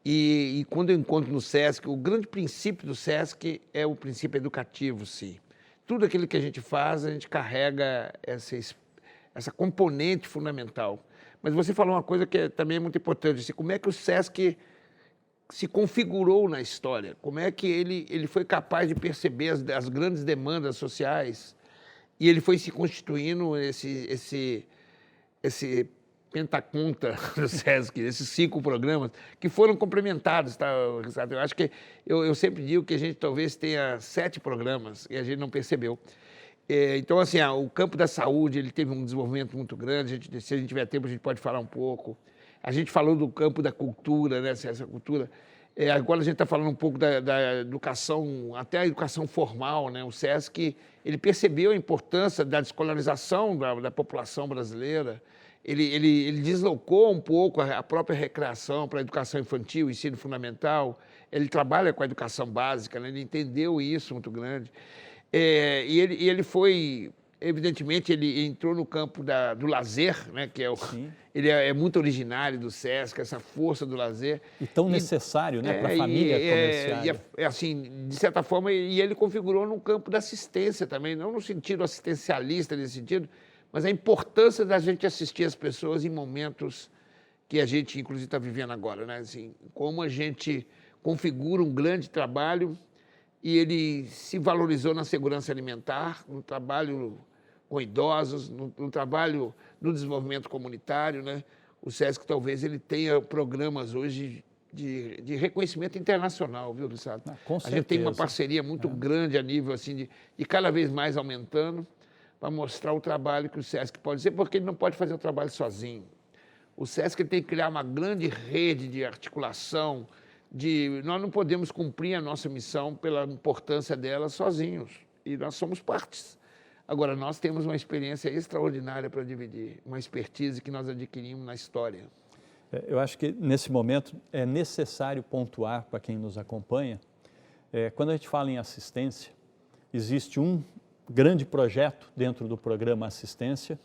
E quando eu encontro no SESC, o grande princípio do SESC é o princípio educativo, sim. Tudo aquilo que a gente faz, a gente carrega essa componente fundamental. Mas você falou uma coisa que também é muito importante, assim, como é que o SESC se configurou na história, como é que ele foi capaz de perceber as grandes demandas sociais e ele foi se constituindo esse pentaconta do SESC, esses 5 programas, que foram complementados, tá, Rissato? Eu acho que, eu sempre digo que a gente talvez tenha 7 programas e a gente não percebeu. Então, assim, o campo da saúde, ele teve um desenvolvimento muito grande, se a gente tiver tempo, a gente pode falar um pouco. A gente falou do campo da cultura, né, essa cultura. Agora a gente está falando um pouco da educação, até a educação formal, né? O SESC, ele percebeu a importância da escolarização da população brasileira. Ele deslocou um pouco a própria recreação para a educação infantil, ensino fundamental. Ele trabalha com a educação básica, né? Ele entendeu isso muito grande. E ele foi evidentemente, ele entrou no campo do lazer, né, que é ele é muito originário do SESC, essa força do lazer. E tão necessário, né, para a família comercial. Assim, de certa forma, e ele configurou no campo da assistência também, não no sentido assistencialista nesse sentido, mas a importância da gente assistir as pessoas em momentos que a gente, inclusive, está vivendo agora, né? Assim, como a gente configura um grande trabalho e ele se valorizou na segurança alimentar, no trabalho com idosos, no trabalho no desenvolvimento comunitário, né? O SESC talvez ele tenha programas hoje de reconhecimento internacional, viu, Rissato? Com certeza. A gente tem uma parceria muito grande a nível assim de cada vez mais aumentando para mostrar o trabalho que o SESC pode fazer, porque ele não pode fazer o trabalho sozinho. O SESC ele tem que criar uma grande rede de articulação, nós não podemos cumprir a nossa missão pela importância dela sozinhos, e nós somos partes. Agora, nós temos uma experiência extraordinária para dividir, uma expertise que nós adquirimos na história. Eu acho que, nesse momento, é necessário pontuar para quem nos acompanha, quando a gente fala em assistência, existe um grande projeto dentro do programa Assistência,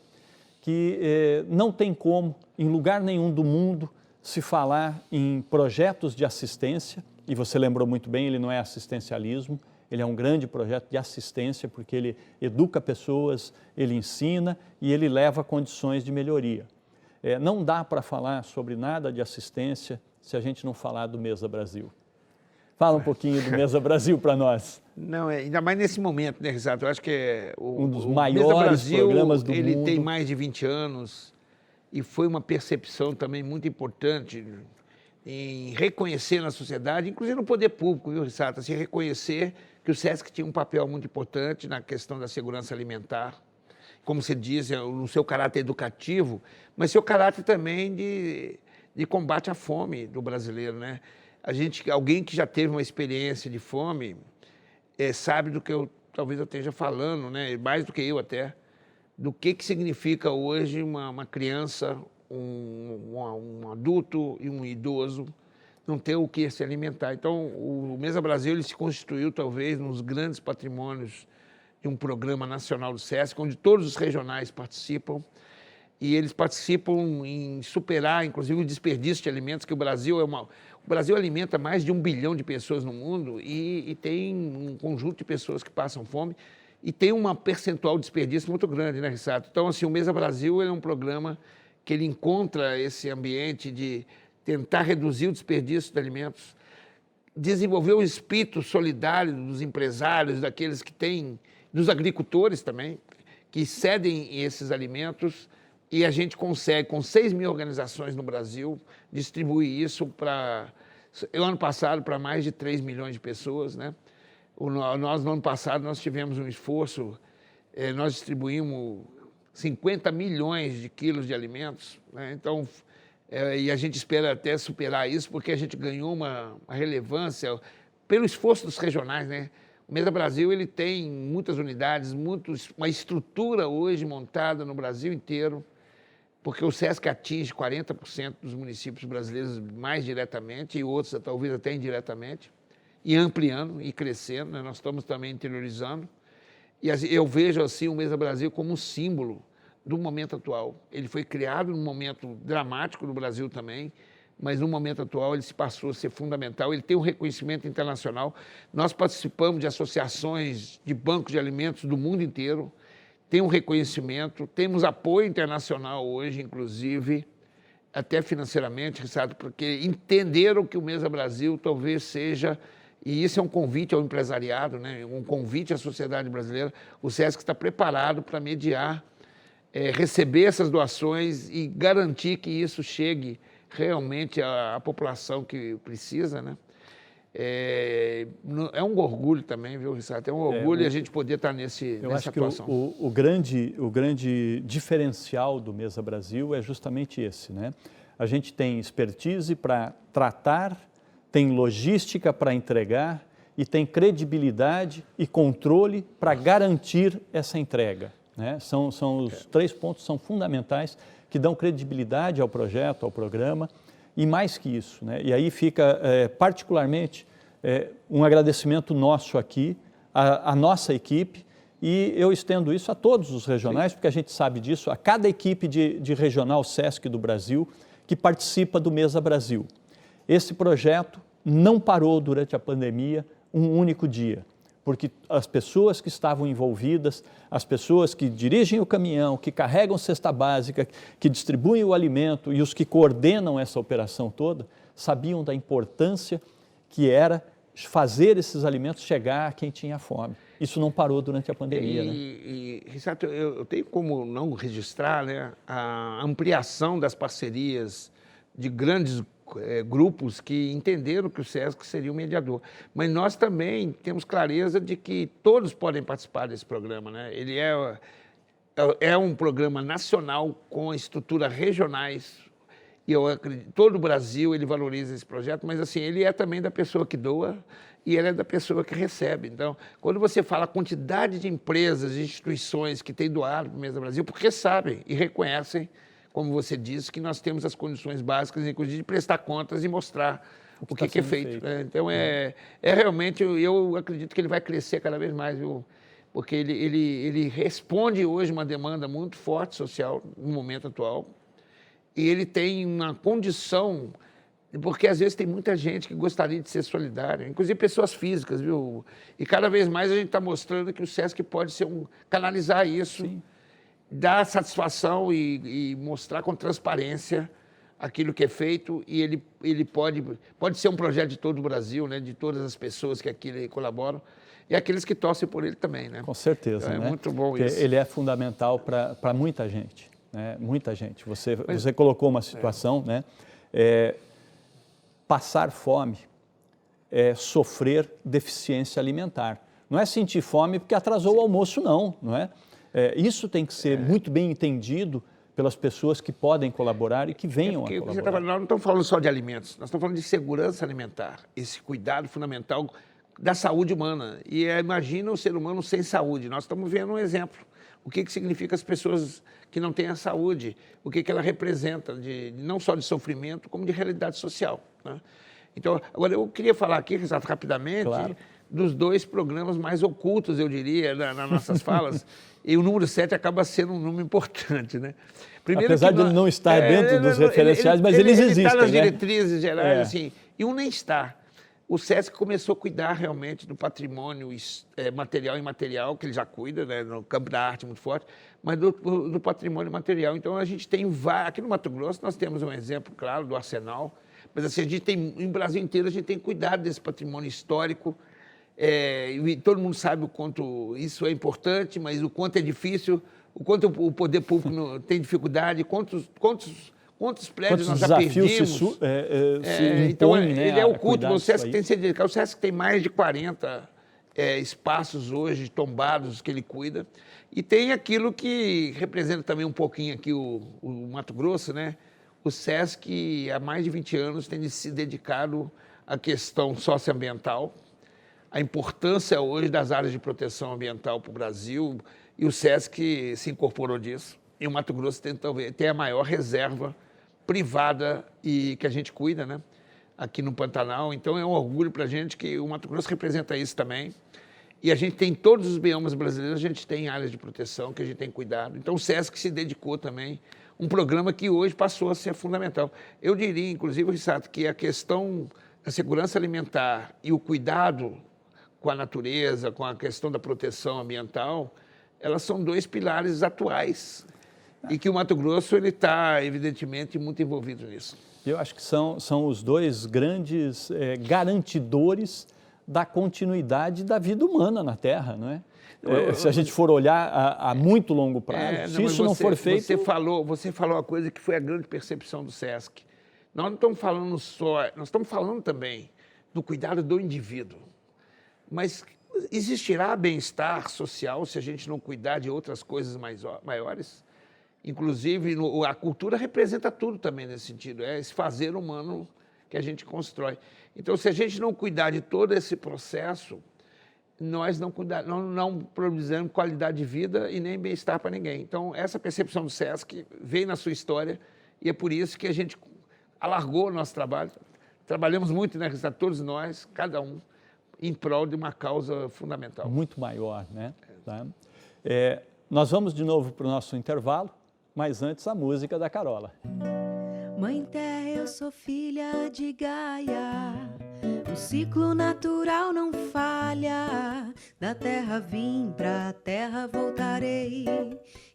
que não tem como, em lugar nenhum do mundo, se falar em projetos de assistência, e você lembrou muito bem, ele não é assistencialismo, ele é um grande projeto de assistência, porque ele educa pessoas, ele ensina e ele leva condições de melhoria. Não dá para falar sobre nada de assistência se a gente não falar do Mesa Brasil. Fala um pouquinho do Mesa Brasil para nós. Não, ainda mais nesse momento, né, Risato? Eu acho que um dos maiores programas do mundo. Ele tem mais de 20 anos e foi uma percepção também muito importante em reconhecer na sociedade, inclusive no poder público, viu, Rissato? Assim, reconhecer que o SESC tinha um papel muito importante na questão da segurança alimentar, como você diz, no seu caráter educativo, mas seu caráter também de combate à fome do brasileiro, né? Alguém que já teve uma experiência de fome sabe do que talvez eu esteja falando, né? Mais do que eu até, do que significa hoje uma criança, um adulto e um idoso não ter o que se alimentar. Então, o Mesa Brasil ele se constituiu talvez nos grandes patrimônios de um programa nacional do SESC, onde todos os regionais participam, e eles participam em superar, inclusive, o desperdício de alimentos, que o Brasil alimenta mais de 1 bilhão de pessoas no mundo e tem um conjunto de pessoas que passam fome e tem uma percentual de desperdício muito grande, né, Rissato? Então, assim, o Mesa Brasil é um programa que ele encontra esse ambiente de tentar reduzir o desperdício de alimentos, desenvolver um espírito solidário dos empresários, daqueles que têm, dos agricultores também, que cedem esses alimentos, e a gente consegue, com 6 mil organizações no Brasil, distribuir isso ano passado, para mais de 3 milhões de pessoas, né? Nós, no ano passado, nós tivemos um esforço, nós distribuímos 50 milhões de quilos de alimentos, né? Então, e a gente espera até superar isso, porque a gente ganhou uma relevância pelo esforço dos regionais, né? O Mesa Brasil ele tem muitas unidades, uma estrutura hoje montada no Brasil inteiro, porque o SESC atinge 40% dos municípios brasileiros mais diretamente e outros talvez até indiretamente, e ampliando e crescendo, né? Nós estamos também interiorizando. E eu vejo assim o Mesa Brasil como um símbolo do momento atual. Ele foi criado num momento dramático no Brasil também, mas no momento atual ele se passou a ser fundamental, ele tem um reconhecimento internacional. Nós participamos de associações de bancos de alimentos do mundo inteiro, tem um reconhecimento, temos apoio internacional hoje, inclusive, até financeiramente, sabe, porque entenderam que o Mesa Brasil talvez seja, e isso é um convite ao empresariado, né? Um convite à sociedade brasileira, o SESC está preparado para mediar, receber essas doações e garantir que isso chegue realmente à população que precisa, né? É um orgulho também, viu, Rissato? É um orgulho a gente poder estar nessa atuação. Eu acho que o grande diferencial do Mesa Brasil é justamente esse, né? A gente tem expertise para tratar, tem logística para entregar e tem credibilidade e controle para garantir essa entrega, né? Os 3 pontos são fundamentais que dão credibilidade ao projeto, ao programa, e mais que isso, né? E aí fica particularmente um agradecimento nosso aqui, à nossa equipe, E eu estendo isso a todos os regionais, porque a gente sabe disso, a cada equipe de regional SESC do Brasil que participa do Mesa Brasil. Esse projeto não parou durante a pandemia um único dia, porque as pessoas que estavam envolvidas, as pessoas que dirigem o caminhão, que carregam cesta básica, que distribuem o alimento e os que coordenam essa operação toda, sabiam da importância que era fazer esses alimentos chegar a quem tinha fome. Isso não parou durante a pandemia, né? Risato, eu tenho como não registrar, né, a ampliação das parcerias de grandes grupos que entenderam que o SESC seria o mediador. Mas nós também temos clareza de que todos podem participar desse programa, né? Ele é um programa nacional com estrutura regionais. E eu acredito, todo o Brasil ele valoriza esse projeto, mas assim, ele é também da pessoa que doa e ele é da pessoa que recebe. Então, quando você fala a quantidade de empresas e instituições que têm doado para o Mesa Brasil, porque sabem e reconhecem, como você disse, que nós temos as condições básicas, inclusive de prestar contas e mostrar o que é feito. Né? Então, realmente, eu acredito que ele vai crescer cada vez mais, viu? Porque ele responde hoje uma demanda muito forte social no momento atual. E ele tem uma condição, porque às vezes tem muita gente que gostaria de ser solidária, inclusive pessoas físicas, viu? E cada vez mais a gente está mostrando que o SESC pode ser canalizar isso, sim, dar satisfação e mostrar com transparência aquilo que é feito, e ele pode ser um projeto de todo o Brasil, né? De todas as pessoas que aqui colaboram, e aqueles que torcem por ele também, né? Com certeza, então, né? É muito bom porque isso. Ele é fundamental para muita gente. Muita gente. Você colocou uma situação, né? Passar fome é sofrer deficiência alimentar. Não é sentir fome porque atrasou o almoço, não é? Isso tem que ser muito bem entendido pelas pessoas que podem colaborar e que venham a colaborar. Nós não estamos falando só de alimentos, nós estamos falando de segurança alimentar, esse cuidado fundamental da saúde humana. E imagina o ser humano sem saúde. Nós estamos vendo um exemplo. O que significa as pessoas que não têm a saúde, o que ela representa, não só de sofrimento, como de realidade social. Né? Então, agora eu queria falar aqui, rapidamente, claro, dos dois programas mais ocultos, eu diria, nas nossas falas, e o número 7 acaba sendo um número importante. Né? Primeiro, apesar de ele não estar dentro dos referenciais, mas eles existem. Ele está nas diretrizes gerais, assim, e um nem está. O SESC começou a cuidar realmente do patrimônio material e imaterial, que ele já cuida, né, no campo da arte muito forte, mas do patrimônio material. Então, a gente tem aqui no Mato Grosso, nós temos um exemplo, claro, do Arsenal, mas assim, a gente tem, em Brasil inteiro, a gente tem cuidado desse patrimônio histórico, e todo mundo sabe o quanto isso é importante, mas o quanto é difícil, o quanto o poder público tem dificuldade, quantos prédios nós já perdimos. Então, ele é oculto, o SESC tem que ser dedicado. O SESC tem mais de 40 espaços hoje tombados que ele cuida. E tem aquilo que representa também um pouquinho aqui o Mato Grosso, né? O SESC, há mais de 20 anos, tem se dedicado à questão socioambiental, a importância hoje das áreas de proteção ambiental para o Brasil, e o SESC se incorporou disso. E o Mato Grosso tem a maior reserva privada e que a gente cuida, né? Aqui no Pantanal. Então é um orgulho para a gente que o Mato Grosso representa isso também. E a gente tem todos os biomas brasileiros, a gente tem áreas de proteção que a gente tem cuidado. Então o SESC se dedicou também, um programa que hoje passou a ser fundamental. Eu diria, inclusive, Rissato, que a questão da segurança alimentar e o cuidado com a natureza, com a questão da proteção ambiental, elas são dois pilares atuais. E que o Mato Grosso está, evidentemente, muito envolvido nisso. Eu acho que são os dois grandes garantidores da continuidade da vida humana na Terra, não é? Se a gente for olhar a muito longo prazo, se isso não for feito... Você falou uma coisa que foi a grande percepção do SESC. Nós não estamos falando só... Nós estamos falando também do cuidado do indivíduo. Mas existirá bem-estar social se a gente não cuidar de outras coisas maiores? Inclusive, a cultura representa tudo também nesse sentido, é esse fazer humano que a gente constrói. Então, se a gente não cuidar de todo esse processo, nós não produzimos qualidade de vida e nem bem-estar para ninguém. Então, essa percepção do SESC veio na sua história e é por isso que a gente alargou o nosso trabalho. Trabalhamos muito, né, todos nós, cada um, em prol de uma causa fundamental. Muito maior, né? Tá? Nós vamos de novo para o nosso intervalo, mas antes a música da Carola. Mãe Terra, eu sou filha de Gaia, o ciclo natural não falha. Da terra vim, pra terra voltarei.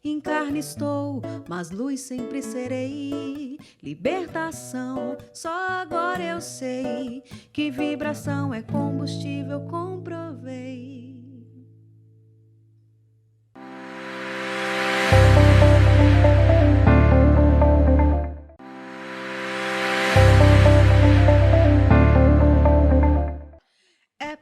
Em carne estou, mas luz sempre serei. Libertação, só agora eu sei que vibração é combustível, comprovei.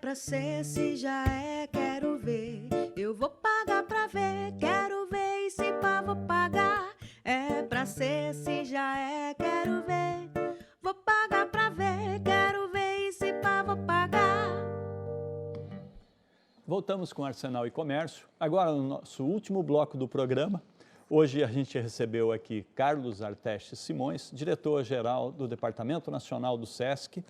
Pra ser, se já é, quero ver. Eu vou pagar pra ver, quero ver. E se pá, vou pagar. É pra ser, se já é, quero ver. Vou pagar pra ver, quero ver. E se pá, vou pagar. Voltamos com Arsenal e Comércio. Agora, no nosso último bloco do programa. Hoje a gente recebeu aqui Carlos Arteste Simões, diretor-geral do Departamento Nacional do SESC.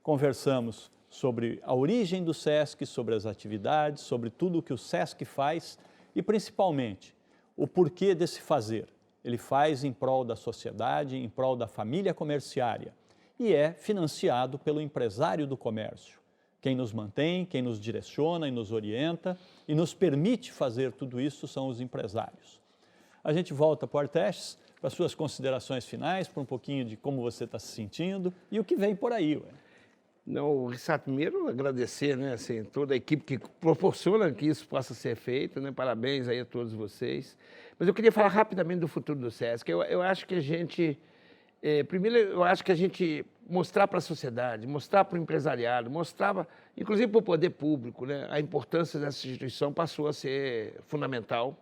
Conversamos sobre a origem do SESC, sobre as atividades, sobre tudo o que o SESC faz e, principalmente, o porquê desse fazer. Ele faz em prol da sociedade, em prol da família comerciária e é financiado pelo empresário do comércio. Quem nos mantém, quem nos direciona e nos orienta e nos permite fazer tudo isso são os empresários. A gente volta para o Artestes, para as suas considerações finais, para um pouquinho de como você está se sentindo e o que vem por aí. Não, Rissato, primeiro agradecer, né, assim, toda a equipe que proporciona que isso possa ser feito, né, parabéns aí a todos vocês. Mas eu queria falar rapidamente do futuro do SESC. Eu acho que a gente, primeiro eu acho que a gente mostrar para a sociedade, mostrar para o empresariado, mostrar, inclusive para o poder público, né, a importância dessa instituição passou a ser fundamental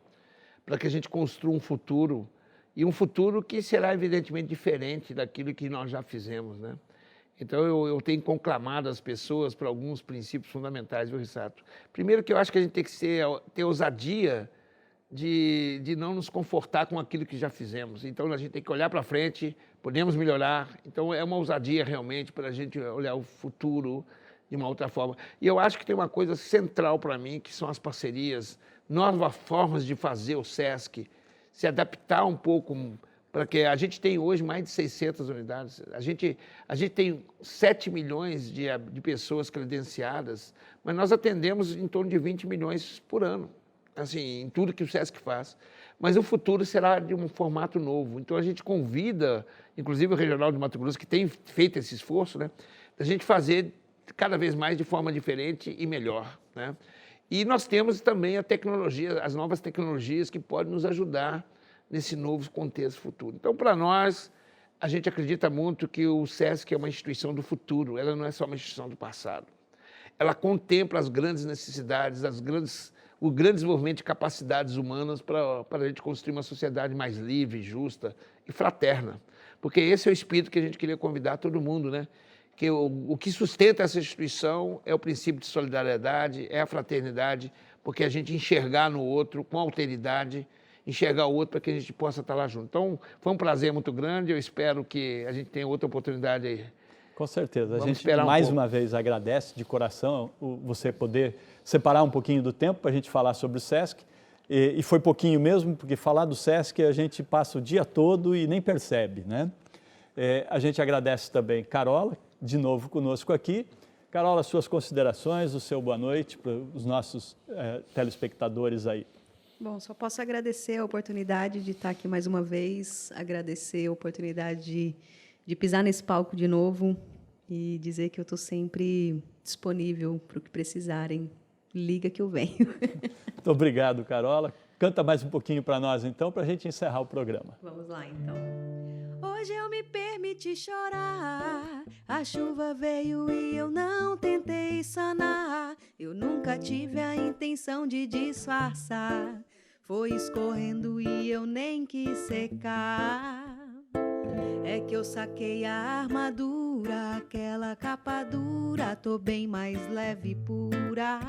para que a gente construa um futuro, e um futuro que será evidentemente diferente daquilo que nós já fizemos, né? Então, eu tenho conclamado as pessoas para alguns princípios fundamentais, viu, Rissato? Primeiro que eu acho que a gente tem que ter ousadia de não nos confortar com aquilo que já fizemos. Então, a gente tem que olhar para frente, podemos melhorar. Então, é uma ousadia realmente para a gente olhar o futuro de uma outra forma. E eu acho que tem uma coisa central para mim, que são as parcerias, novas formas de fazer o SESC, se adaptar um pouco, porque a gente tem hoje mais de 600 unidades, a gente tem 7 milhões de pessoas credenciadas, mas nós atendemos em torno de 20 milhões por ano, assim, em tudo que o SESC faz. Mas o futuro será de um formato novo. Então a gente convida, inclusive o Regional de Mato Grosso, que tem feito esse esforço, né, a gente fazer cada vez mais de forma diferente e melhor, né? E nós temos também a tecnologia, as novas tecnologias que podem nos ajudar nesse novo contexto futuro. Então, para nós, a gente acredita muito que o SESC é uma instituição do futuro, ela não é só uma instituição do passado. Ela contempla as grandes necessidades, o grande desenvolvimento de capacidades humanas para a gente construir uma sociedade mais livre, justa e fraterna. Porque esse é o espírito que a gente queria convidar todo mundo, né? Que o que sustenta essa instituição é o princípio de solidariedade, é a fraternidade, porque a gente enxergar no outro com alteridade, enxergar o outro para que a gente possa estar lá junto. Então, foi um prazer muito grande, eu espero que a gente tenha outra oportunidade aí. Com certeza, a gente mais uma vez agradece de coração você poder separar um pouquinho do tempo para a gente falar sobre o SESC, e foi pouquinho mesmo, porque falar do SESC a gente passa o dia todo e nem percebe, né? A gente agradece também Carola, de novo conosco aqui. Carola, suas considerações, o seu boa noite para os nossos telespectadores aí. Bom, só posso agradecer a oportunidade de estar aqui mais uma vez, agradecer a oportunidade de pisar nesse palco de novo e dizer que eu estou sempre disponível para o que precisarem. Liga que eu venho. Muito obrigado, Carola. Canta mais um pouquinho para nós, então, para a gente encerrar o programa. Vamos lá, então. Hoje eu me permiti chorar, a chuva veio e eu não tentei sanar. Eu nunca tive a intenção de disfarçar, foi escorrendo e eu nem quis secar. É que eu saquei a armadura, aquela capa dura, tô bem mais leve e pura.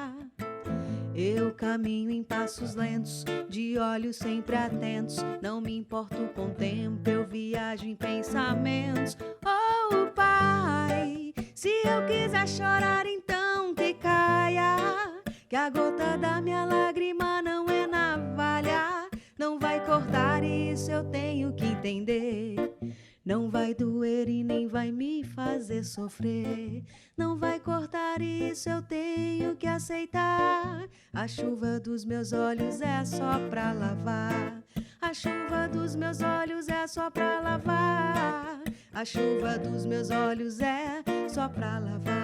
Eu caminho em passos lentos, de olhos sempre atentos. Não me importo com o tempo, eu viajo em pensamentos. Oh, Pai, se eu quiser chorar, então que caia, que a gota da minha lágrima não é navalha. cortar, isso eu tenho que entender. Não vai doer e nem vai me fazer sofrer. Não vai cortar, isso eu tenho que aceitar. A chuva dos meus olhos é só pra lavar. A chuva dos meus olhos é só pra lavar. A chuva dos meus olhos é só pra lavar.